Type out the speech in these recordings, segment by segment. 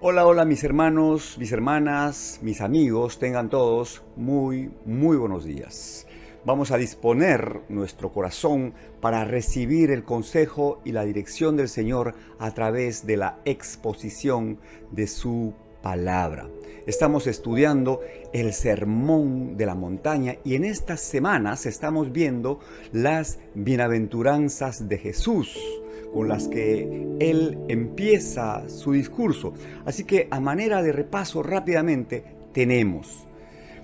Hola, hola mis hermanos, mis hermanas, mis amigos, tengan todos muy buenos días. Vamos a disponer nuestro corazón para recibir el consejo y la dirección del Señor a través de la exposición de su palabra. Estamos estudiando el Sermón de la Montaña y en estas semanas estamos viendo las bienaventuranzas de Jesús, con las que él empieza su discurso. Así que a manera de repaso rápidamente tenemos: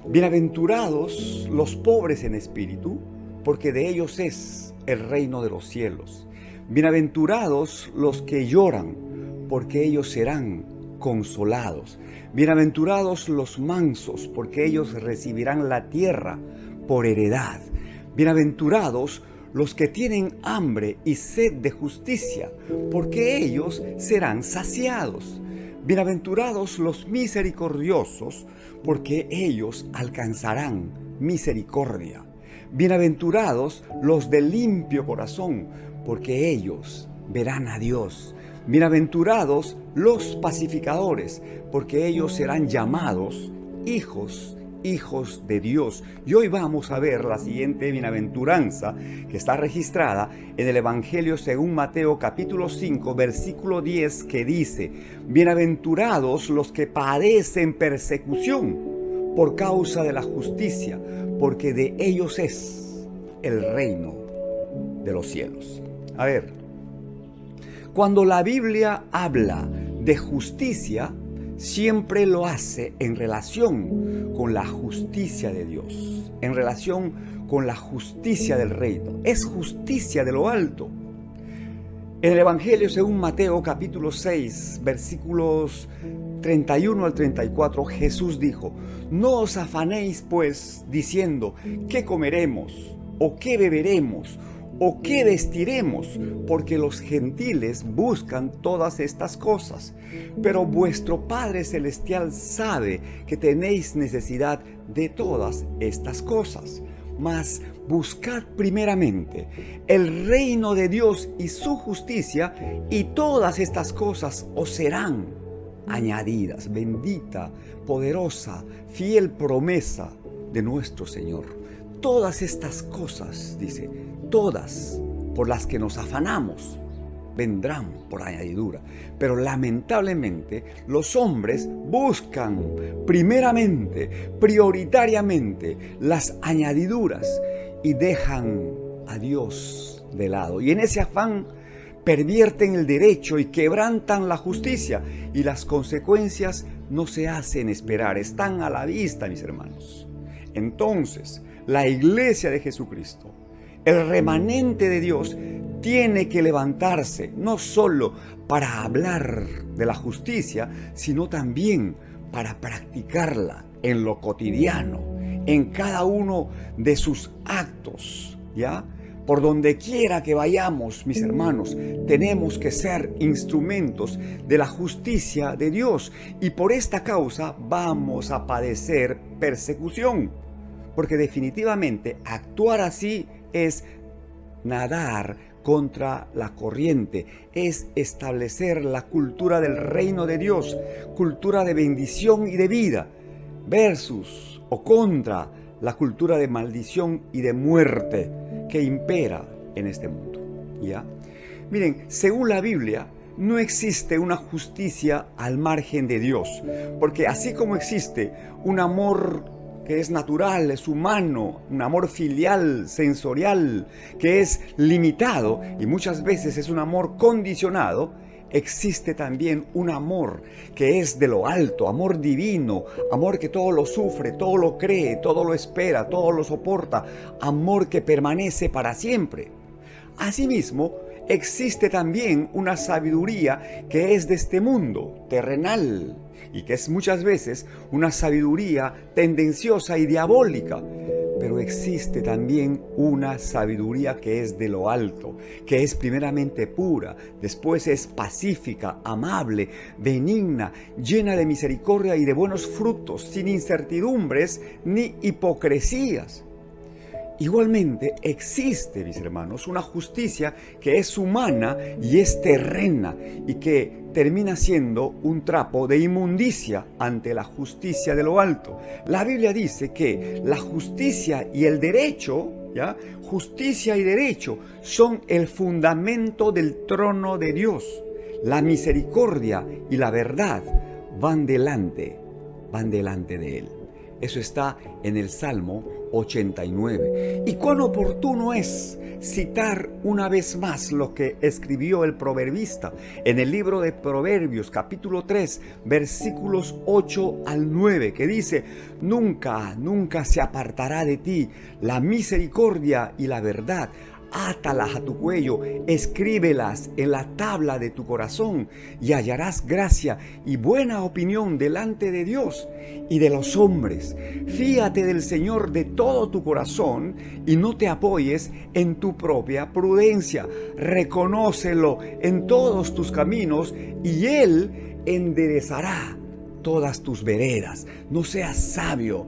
bienaventurados los pobres en espíritu, porque de ellos es el reino de los cielos. Bienaventurados los que lloran, porque ellos serán consolados. Bienaventurados los mansos, porque ellos recibirán la tierra por heredad. Bienaventurados los que tienen hambre y sed de justicia, porque ellos serán saciados. Bienaventurados los misericordiosos, porque ellos alcanzarán misericordia. Bienaventurados los de limpio corazón, porque ellos verán a Dios. Bienaventurados los pacificadores, porque ellos serán llamados hijos de Dios. Y hoy vamos a ver la siguiente bienaventuranza que está registrada en el Evangelio según Mateo capítulo 5 versículo 10, que dice: bienaventurados los que padecen persecución por causa de la justicia, porque de ellos es el reino de los cielos. A ver, cuando la Biblia habla de justicia, siempre lo hace en relación con la justicia de Dios, en relación con la justicia del reino. Es justicia de lo alto. En el Evangelio según Mateo capítulo 6, versículos 31 al 34, Jesús dijo: no os afanéis pues diciendo ¿qué comeremos? ¿O qué beberemos? ¿O qué vestiremos? Porque los gentiles buscan todas estas cosas. Pero vuestro Padre Celestial sabe que tenéis necesidad de todas estas cosas. Mas buscad primeramente el reino de Dios y su justicia, y todas estas cosas os serán añadidas. Bendita, poderosa, fiel promesa de nuestro Señor. Todas estas cosas, dice, todas por las que nos afanamos, vendrán por añadidura. Pero lamentablemente los hombres buscan primeramente, prioritariamente, las añadiduras y dejan a Dios de lado. Y en ese afán pervierten el derecho y quebrantan la justicia, y las consecuencias no se hacen esperar, están a la vista, mis hermanos. Entonces, la iglesia de Jesucristo, el remanente de Dios, tiene que levantarse no solo para hablar de la justicia, sino también para practicarla en lo cotidiano, en cada uno de sus actos, ¿ya? Por donde quiera que vayamos, mis hermanos, tenemos que ser instrumentos de la justicia de Dios, y por esta causa vamos a padecer persecución, porque definitivamente actuar así es nadar contra la corriente, es establecer la cultura del reino de Dios, cultura de bendición y de vida, versus o contra la cultura de maldición y de muerte que impera en este mundo, ¿ya? Miren, según la Biblia, no existe una justicia al margen de Dios, porque así como existe un amor que es natural, es humano, un amor filial, sensorial, que es limitado y muchas veces es un amor condicionado, existe también un amor que es de lo alto, amor divino, amor que todo lo sufre, todo lo cree, todo lo espera, todo lo soporta, amor que permanece para siempre. Asimismo, existe también una sabiduría que es de este mundo, terrenal, y que es muchas veces una sabiduría tendenciosa y diabólica. Pero existe también una sabiduría que es de lo alto, que es primeramente pura, después es pacífica, amable, benigna, llena de misericordia y de buenos frutos, sin incertidumbres ni hipocresías. Igualmente existe, mis hermanos, una justicia que es humana y es terrena y que termina siendo un trapo de inmundicia ante la justicia de lo alto. La Biblia dice que la justicia y el derecho, ¿ya? Justicia y derecho son el fundamento del trono de Dios. La misericordia y la verdad van delante de Él. Eso está en el Salmo 89. Y cuán oportuno es citar una vez más lo que escribió el proverbista en el libro de Proverbios, capítulo 3, versículos 8 al 9, que dice: nunca se apartará de ti la misericordia y la verdad. Átalas a tu cuello, escríbelas en la tabla de tu corazón, y hallarás gracia y buena opinión delante de Dios y de los hombres. Fíate del Señor de todo tu corazón y no te apoyes en tu propia prudencia. Reconócelo en todos tus caminos y Él enderezará todas tus veredas. No seas sabio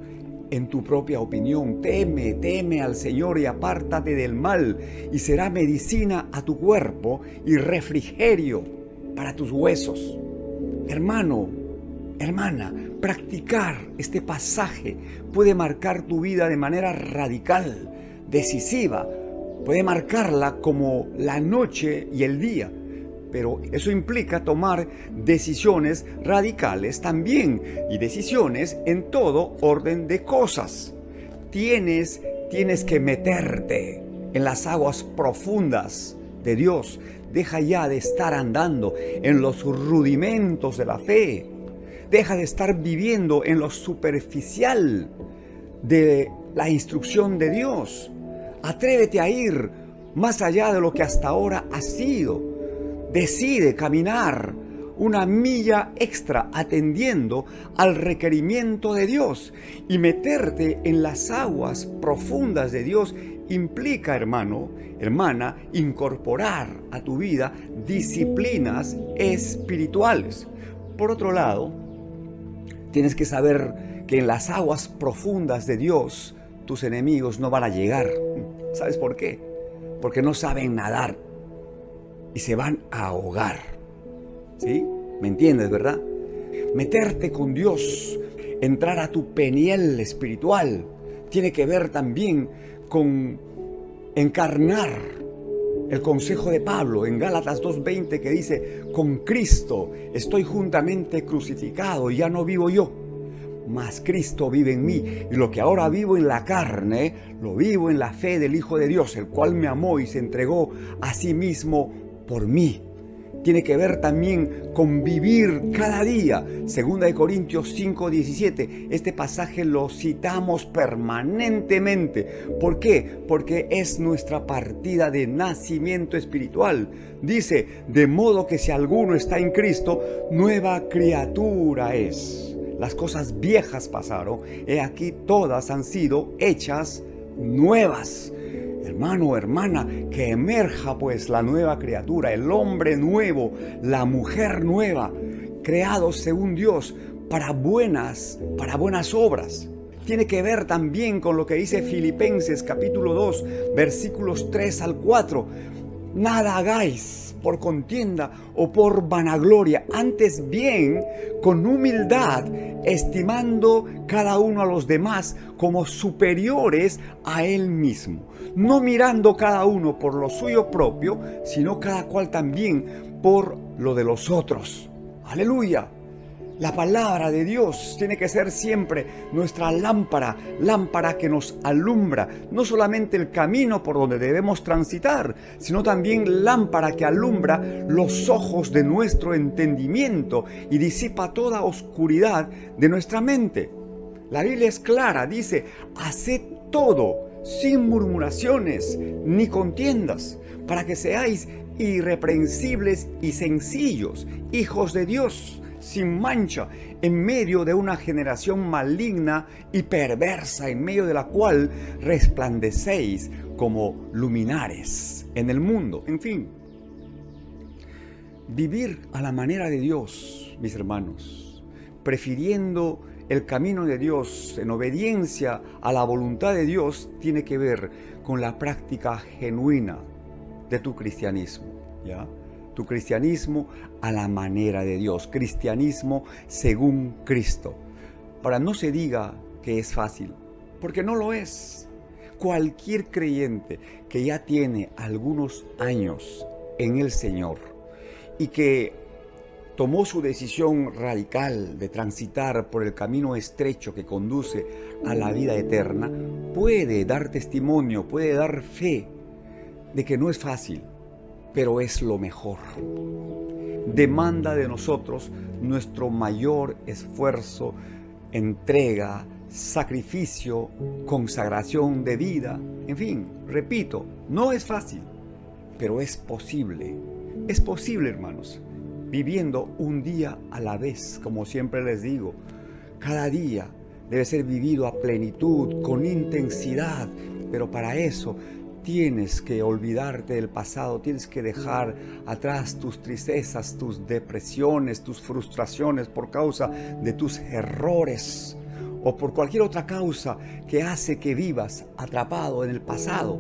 en tu propia opinión. Teme al Señor y apártate del mal, y será medicina a tu cuerpo y refrigerio para tus huesos. Hermano, hermana, practicar este pasaje puede marcar tu vida de manera radical, decisiva. Puede marcarla como la noche y el día. Pero eso implica tomar decisiones radicales también, y decisiones en todo orden de cosas. Tienes que meterte en las aguas profundas de Dios. Deja ya de estar andando en los rudimentos de la fe. Deja de estar viviendo en lo superficial de la instrucción de Dios. Atrévete a ir más allá de lo que hasta ahora has sido. Decide caminar una milla extra atendiendo al requerimiento de Dios, y meterte en las aguas profundas de Dios implica, hermano, hermana, incorporar a tu vida disciplinas espirituales. Por otro lado, tienes que saber que en las aguas profundas de Dios tus enemigos no van a llegar. ¿Sabes por qué? Porque no saben nadar y se van a ahogar. ¿Sí? ¿Me entiendes, verdad? Meterte con Dios, entrar a tu peniel espiritual, tiene que ver también con encarnar el consejo de Pablo en Gálatas 2:20, que dice: con Cristo estoy juntamente crucificado, y ya no vivo yo, mas Cristo vive en mí, y lo que ahora vivo en la carne, lo vivo en la fe del Hijo de Dios, el cual me amó y se entregó a sí mismo por mí. Tiene que ver también con vivir cada día. 2 Corintios 5:17. Este pasaje lo citamos permanentemente. ¿Por qué? Porque es nuestra partida de nacimiento espiritual. Dice: de modo que si alguno está en Cristo, nueva criatura es. Las cosas viejas pasaron, he aquí todas han sido hechas nuevas. Hermano, hermana, que emerja pues la nueva criatura, el hombre nuevo, la mujer nueva, creados según Dios para buenas obras. Tiene que ver también con lo que dice Filipenses capítulo 2, versículos 3 al 4. Nada hagáis por contienda o por vanagloria, antes bien con humildad, estimando cada uno a los demás como superiores a él mismo, no mirando cada uno por lo suyo propio, sino cada cual también por lo de los otros. ¡Aleluya! La palabra de Dios tiene que ser siempre nuestra lámpara que nos alumbra, no solamente el camino por donde debemos transitar, sino también lámpara que alumbra los ojos de nuestro entendimiento y disipa toda oscuridad de nuestra mente. La Biblia es clara, dice: haced todo sin murmuraciones ni contiendas, para que seáis irreprensibles y sencillos, hijos de Dios, sin mancha, en medio de una generación maligna y perversa, en medio de la cual resplandecéis como luminares en el mundo. En fin, vivir a la manera de Dios, mis hermanos, prefiriendo el camino de Dios en obediencia a la voluntad de Dios tiene que ver con la práctica genuina de tu cristianismo, ¿ya? Tu cristianismo a la manera de Dios, cristianismo según Cristo. Para no se diga que es fácil, porque no lo es. Cualquier creyente que ya tiene algunos años en el Señor y que tomó su decisión radical de transitar por el camino estrecho que conduce a la vida eterna, puede dar testimonio, puede dar fe de que no es fácil, pero es lo mejor. Demanda de nosotros nuestro mayor esfuerzo, entrega, sacrificio, consagración de vida. En fin, repito, no es fácil, pero es posible. Es posible, hermanos, viviendo un día a la vez, como siempre les digo. Cada día debe ser vivido a plenitud, con intensidad, pero para eso tienes que olvidarte del pasado, tienes que dejar atrás tus tristezas, tus depresiones, tus frustraciones por causa de tus errores o por cualquier otra causa que hace que vivas atrapado en el pasado.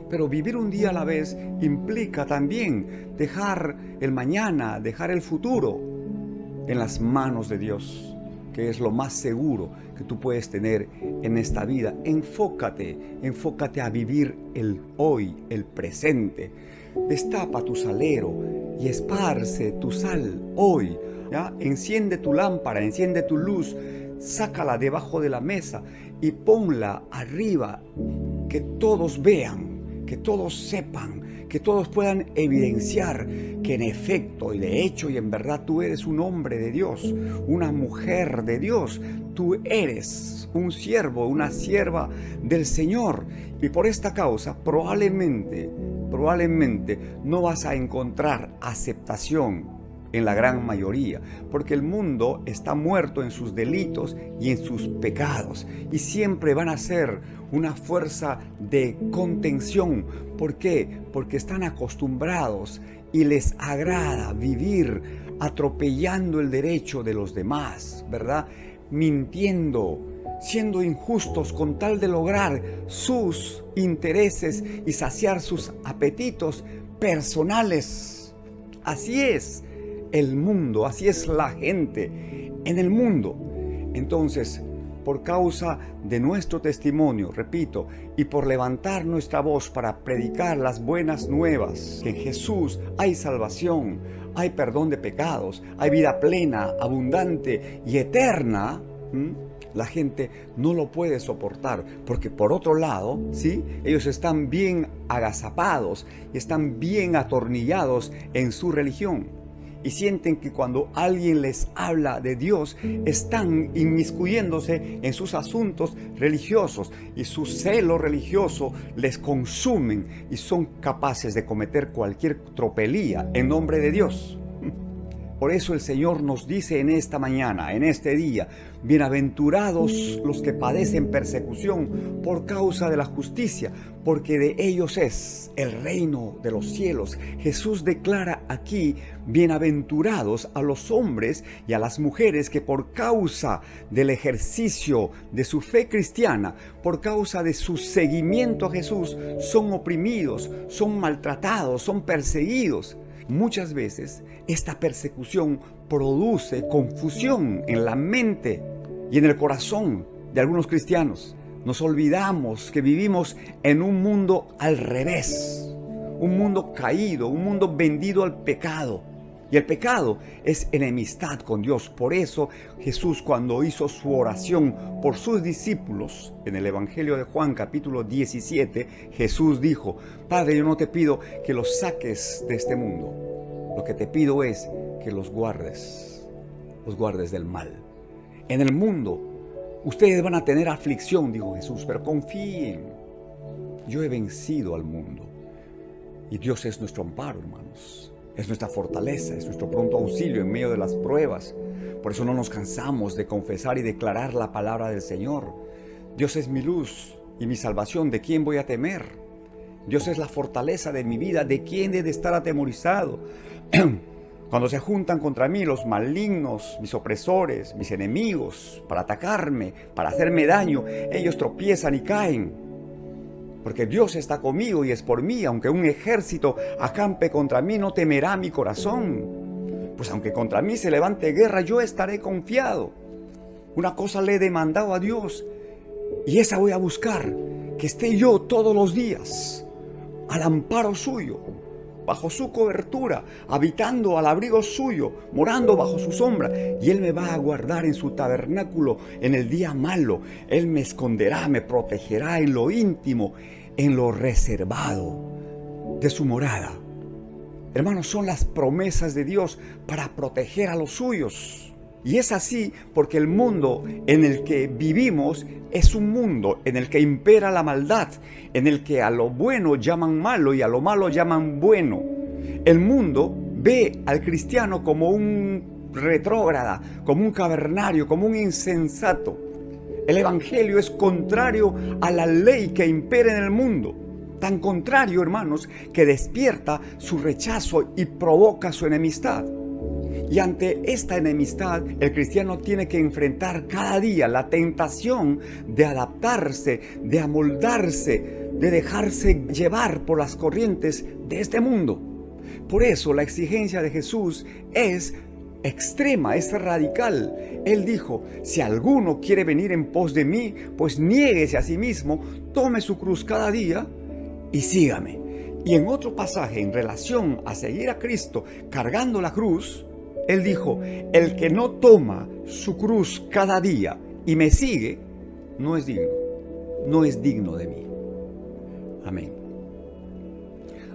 Pero vivir un día a la vez implica también dejar el mañana, dejar el futuro en las manos de Dios, que es lo más seguro que tú puedes tener en esta vida. Enfócate a vivir el hoy, el presente. Destapa tu salero y esparce tu sal hoy, ¿ya? Enciende tu lámpara, enciende tu luz, sácala debajo de la mesa y ponla arriba, que todos vean, que todos sepan, que todos puedan evidenciar que en efecto y de hecho y en verdad tú eres un hombre de Dios, una mujer de Dios, tú eres un siervo, una sierva del Señor. Y por esta causa probablemente no vas a encontrar aceptación en la gran mayoría, porque el mundo está muerto en sus delitos y en sus pecados, y siempre van a ser una fuerza de contención. ¿Por qué? Porque están acostumbrados y les agrada vivir atropellando el derecho de los demás, ¿verdad? Mintiendo, siendo injustos con tal de lograr sus intereses y saciar sus apetitos personales. Así es el mundo, así es la gente en el mundo. Entonces, por causa de nuestro testimonio, repito, y por levantar nuestra voz para predicar las buenas nuevas, que en Jesús hay salvación, hay perdón de pecados, hay vida plena, abundante y eterna, la gente no lo puede soportar, porque por otro lado, ¿sí?, ellos están bien agazapados y están bien atornillados en su religión. Y sienten que cuando alguien les habla de Dios, están inmiscuyéndose en sus asuntos religiosos y su celo religioso les consumen y son capaces de cometer cualquier tropelía en nombre de Dios. Por eso el Señor nos dice en esta mañana, en este día: bienaventurados los que padecen persecución por causa de la justicia, porque de ellos es el reino de los cielos. Jesús declara aquí bienaventurados a los hombres y a las mujeres que por causa del ejercicio de su fe cristiana, por causa de su seguimiento a Jesús, son oprimidos, son maltratados, son perseguidos. Muchas veces esta persecución produce confusión en la mente y en el corazón de algunos cristianos. Nos olvidamos que vivimos en un mundo al revés, un mundo caído, un mundo vendido al pecado. Y el pecado es enemistad con Dios. Por eso Jesús, cuando hizo su oración por sus discípulos, en el Evangelio de Juan capítulo 17, Jesús dijo: Padre, yo no te pido que los saques de este mundo. Lo que te pido es que los guardes del mal. En el mundo ustedes van a tener aflicción, dijo Jesús, pero confíen. Yo he vencido al mundo. Y Dios es nuestro amparo, hermanos. Es nuestra fortaleza, es nuestro pronto auxilio en medio de las pruebas. Por eso no nos cansamos de confesar y declarar la palabra del Señor. Dios es mi luz y mi salvación, ¿de quién voy a temer? Dios es la fortaleza de mi vida, ¿de quién he de estar atemorizado? Cuando se juntan contra mí los malignos, mis opresores, mis enemigos, para atacarme, para hacerme daño, ellos tropiezan y caen. Porque Dios está conmigo y es por mí. Aunque un ejército acampe contra mí, no temerá mi corazón. Pues aunque contra mí se levante guerra, yo estaré confiado. Una cosa le he demandado a Dios, y esa voy a buscar, que esté yo todos los días al amparo suyo, bajo su cobertura, habitando al abrigo suyo, morando bajo su sombra. Y Él me va a guardar en su tabernáculo en el día malo. Él me esconderá, me protegerá en lo íntimo, en lo reservado de su morada. Hermanos, son las promesas de Dios para proteger a los suyos. Y es así porque el mundo en el que vivimos es un mundo en el que impera la maldad, en el que a lo bueno llaman malo y a lo malo llaman bueno. El mundo ve al cristiano como un retrógrada, como un cavernario, como un insensato. El evangelio es contrario a la ley que impera en el mundo. Tan contrario, hermanos, que despierta su rechazo y provoca su enemistad. Y ante esta enemistad, el cristiano tiene que enfrentar cada día la tentación de adaptarse, de amoldarse, de dejarse llevar por las corrientes de este mundo. Por eso la exigencia de Jesús es extrema, es radical. Él dijo: si alguno quiere venir en pos de mí, pues niéguese a sí mismo, tome su cruz cada día y sígame. Y en otro pasaje en relación a seguir a Cristo cargando la cruz, Él dijo: el que no toma su cruz cada día y me sigue, no es digno de mí. Amén.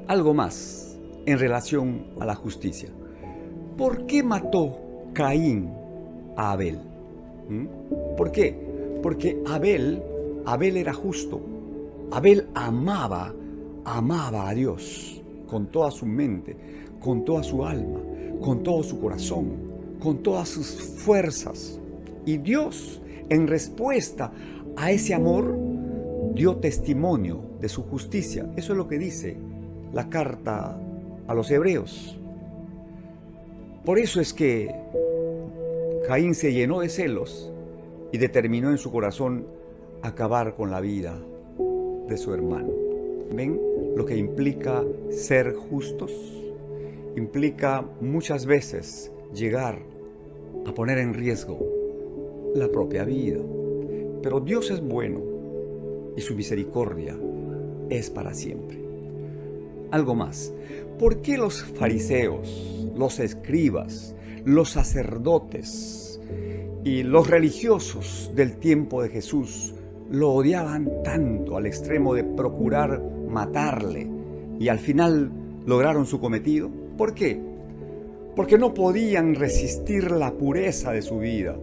Algo más en relación a la justicia. ¿Por qué mató Caín a Abel? ¿Por qué? Porque Abel era justo. Abel amaba a Dios con toda su mente, con toda su alma, con todo su corazón, con todas sus fuerzas. Y Dios, en respuesta a ese amor, dio testimonio de su justicia. Eso es lo que dice la carta a los hebreos. Por eso es que Caín se llenó de celos y determinó en su corazón acabar con la vida de su hermano. ¿Ven lo que implica ser justos? Implica muchas veces llegar a poner en riesgo la propia vida. Pero Dios es bueno y su misericordia es para siempre. Algo más. ¿Por qué los fariseos, los escribas, los sacerdotes y los religiosos del tiempo de Jesús lo odiaban tanto al extremo de procurar matarle y al final lograron su cometido? ¿Por qué? Porque no podían resistir la pureza de su vida,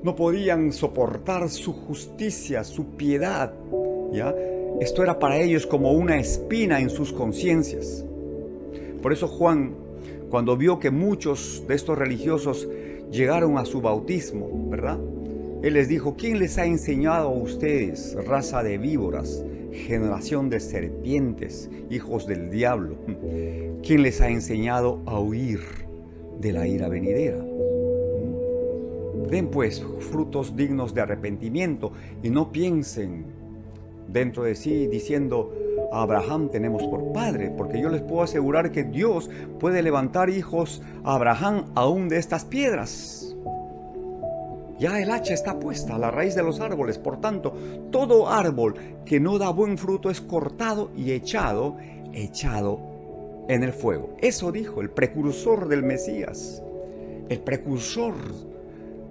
no podían soportar su justicia, su piedad, ¿ya? Esto era para ellos como una espina en sus conciencias. Por eso Juan, cuando vio que muchos de estos religiosos llegaron a su bautismo, ¿verdad? Él les dijo: ¿quién les ha enseñado a ustedes, raza de víboras, generación de serpientes, hijos del diablo? ¿Quién les ha enseñado a huir de la ira venidera? Den pues frutos dignos de arrepentimiento y no piensen dentro de sí diciendo: a Abraham tenemos por padre, porque yo les puedo asegurar que Dios puede levantar hijos a Abraham aún de estas piedras. Ya el hacha está puesta a la raíz de los árboles, por tanto, todo árbol que no da buen fruto es cortado y echado en el fuego. Eso dijo el precursor del Mesías, el precursor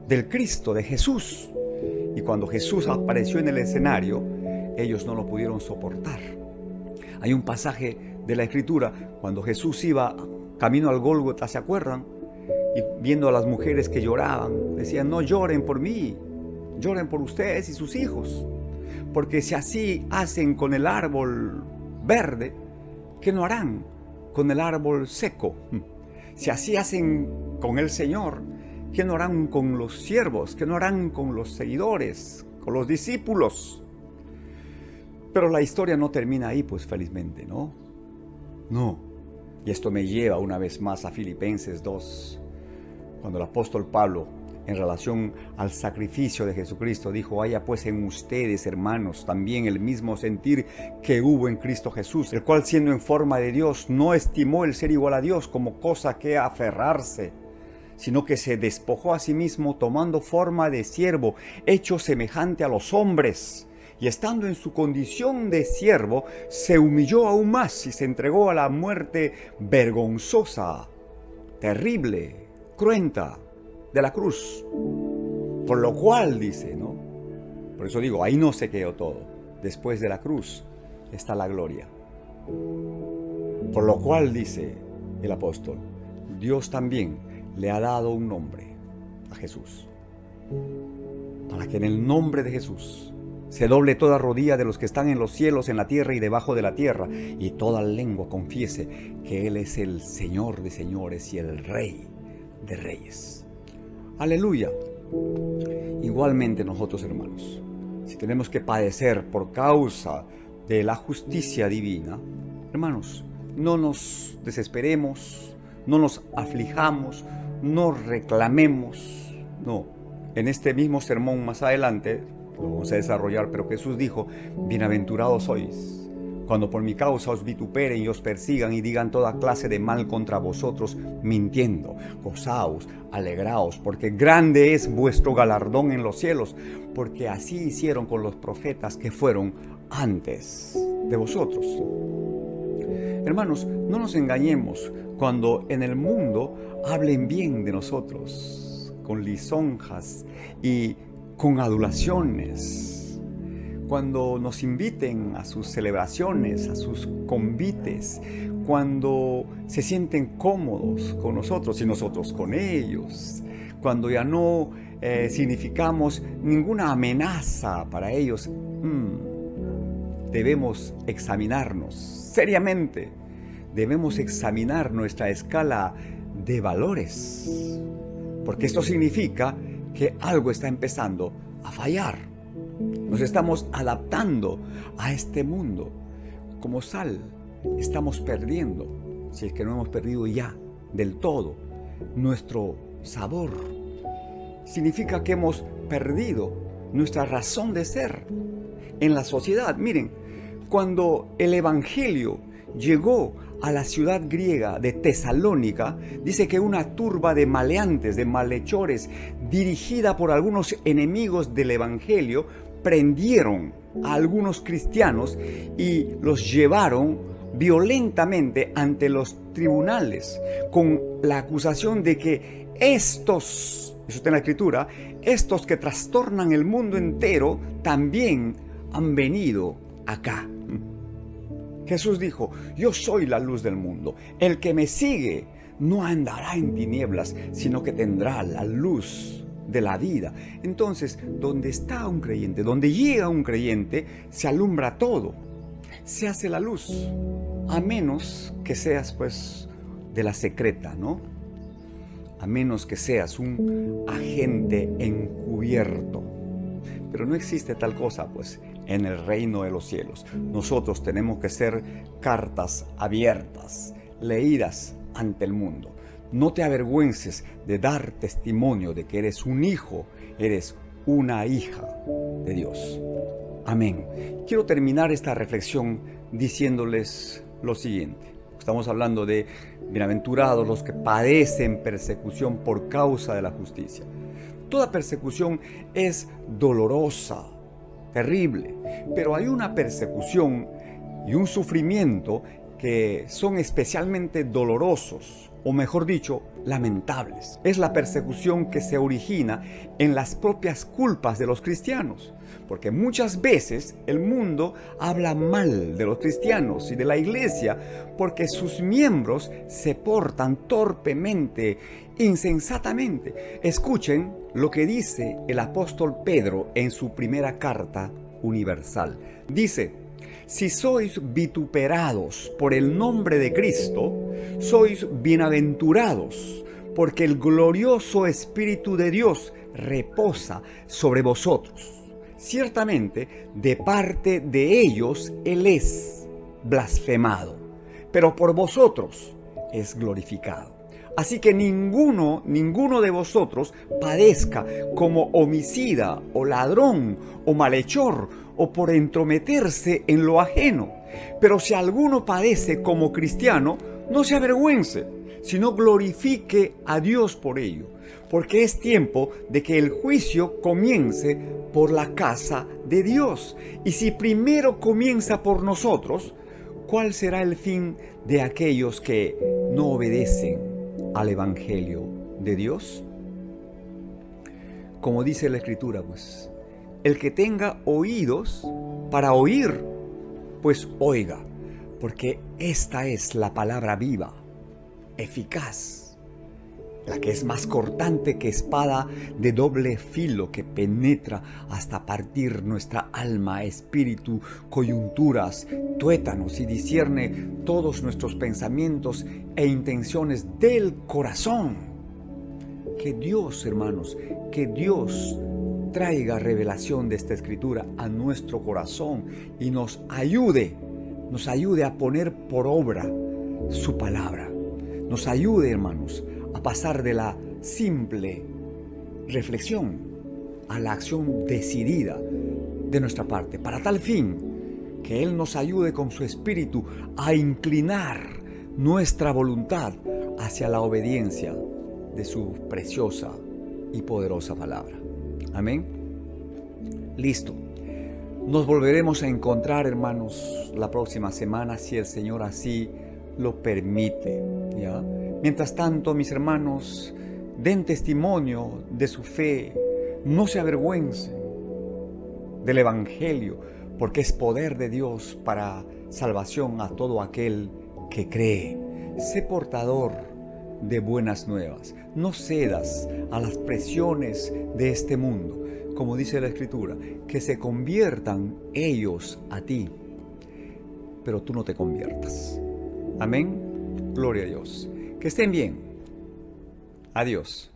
del Cristo, de Jesús. Y cuando Jesús apareció en el escenario, ellos no lo pudieron soportar. Hay un pasaje de la Escritura cuando Jesús iba camino al Gólgota, ¿se acuerdan? Y viendo a las mujeres que lloraban, decían: no lloren por mí, lloren por ustedes y sus hijos. Porque si así hacen con el árbol verde, ¿qué no harán con el árbol seco? Si así hacen con el Señor, ¿qué no harán con los siervos? ¿Qué no harán con los seguidores, con los discípulos? Pero la historia no termina ahí, pues felizmente, ¿no? No. Y esto me lleva una vez más a Filipenses 2, cuando el apóstol Pablo, en relación al sacrificio de Jesucristo, dijo: haya pues en ustedes, hermanos, también el mismo sentir que hubo en Cristo Jesús, el cual, siendo en forma de Dios, no estimó el ser igual a Dios como cosa que aferrarse, sino que se despojó a sí mismo, tomando forma de siervo, hecho semejante a los hombres, y estando en su condición de siervo, se humilló aún más y se entregó a la muerte vergonzosa, terrible, cruenta, de la cruz. Por lo cual, dice, ¿no? Por eso digo, ahí no se quedó todo. Después de la cruz está la gloria. Por lo cual, dice el apóstol, Dios también le ha dado un nombre a Jesús, para que en el nombre de Jesús se doble toda rodilla de los que están en los cielos, en la tierra y debajo de la tierra, y toda lengua confiese que Él es el Señor de señores y el Rey de reyes. Aleluya. Igualmente nosotros, hermanos, si tenemos que padecer por causa de la justicia divina, hermanos, no nos desesperemos, no nos aflijamos, no reclamemos, no. En este mismo sermón más adelante, lo vamos a desarrollar, pero Jesús dijo: bienaventurados sois cuando por mi causa os vituperen y os persigan y digan toda clase de mal contra vosotros, mintiendo. Gozaos, alegraos, porque grande es vuestro galardón en los cielos, porque así hicieron con los profetas que fueron antes de vosotros. Hermanos, no nos engañemos cuando en el mundo hablen bien de nosotros, con lisonjas y con adulaciones. Cuando nos inviten a sus celebraciones, a sus convites, cuando se sienten cómodos con nosotros y nosotros con ellos, cuando ya no significamos ninguna amenaza para ellos, debemos examinarnos seriamente, debemos examinar nuestra escala de valores, porque esto significa que algo está empezando a fallar. Nos estamos adaptando a este mundo. Como sal, estamos perdiendo, si es que no hemos perdido ya del todo, nuestro sabor. Significa que hemos perdido nuestra razón de ser en la sociedad. Miren, cuando el Evangelio llegó a la ciudad griega de Tesalónica, dice que una turba de maleantes, de malhechores, dirigida por algunos enemigos del Evangelio, prendieron a algunos cristianos y los llevaron violentamente ante los tribunales con la acusación de que estos, eso está en la Escritura, estos que trastornan el mundo entero también han venido acá. Jesús dijo: yo soy la luz del mundo. El que me sigue no andará en tinieblas, sino que tendrá la luz de la vida. Entonces, donde está un creyente, donde llega un creyente, se alumbra todo, se hace la luz, a menos que seas pues de la secreta, ¿no? A menos que seas un agente encubierto. Pero no existe tal cosa pues en el reino de los cielos. Nosotros tenemos que ser cartas abiertas, leídas ante el mundo. No te avergüences de dar testimonio de que eres un hijo, eres una hija de Dios. Amén. Quiero terminar esta reflexión diciéndoles lo siguiente. Estamos hablando de bienaventurados los que padecen persecución por causa de la justicia. Toda persecución es dolorosa, terrible, pero hay una persecución y un sufrimiento que son especialmente dolorosos, o mejor dicho, lamentables. Es la persecución que se origina en las propias culpas de los cristianos, porque muchas veces el mundo habla mal de los cristianos y de la iglesia porque sus miembros se portan torpemente, insensatamente. Escuchen lo que dice el apóstol Pedro en su primera carta universal. Dice: si sois vituperados por el nombre de Cristo, sois bienaventurados, porque el glorioso Espíritu de Dios reposa sobre vosotros. Ciertamente, de parte de ellos Él es blasfemado, pero por vosotros es glorificado. Así que ninguno de vosotros padezca como homicida o ladrón o malhechor o por entrometerse en lo ajeno. Pero si alguno padece como cristiano, no se avergüence, sino glorifique a Dios por ello, porque es tiempo de que el juicio comience por la casa de Dios. Y si primero comienza por nosotros, ¿cuál será el fin de aquellos que no obedecen al Evangelio de Dios? Como dice la Escritura, pues, el que tenga oídos para oír, pues oiga, porque esta es la palabra viva, eficaz, la que es más cortante que espada de doble filo, que penetra hasta partir nuestra alma, espíritu, coyunturas, tuétanos, y discierne todos nuestros pensamientos e intenciones del corazón. Que Dios, hermanos, que Dios traiga revelación de esta escritura a nuestro corazón y nos ayude a poner por obra su palabra. Nos ayude, hermanos, a pasar de la simple reflexión a la acción decidida de nuestra parte, para tal fin que Él nos ayude con su espíritu a inclinar nuestra voluntad hacia la obediencia de su preciosa y poderosa palabra. Amén. Listo. Nos volveremos a encontrar, hermanos, la próxima semana, si el Señor así lo permite, ¿ya? Mientras tanto, mis hermanos, den testimonio de su fe, no se avergüencen del Evangelio, porque es poder de Dios para salvación a todo aquel que cree. Sé portador de buenas nuevas, no cedas a las presiones de este mundo, como dice la Escritura, que se conviertan ellos a ti, pero tú no te conviertas. Amén. Gloria a Dios. Que estén bien. Adiós.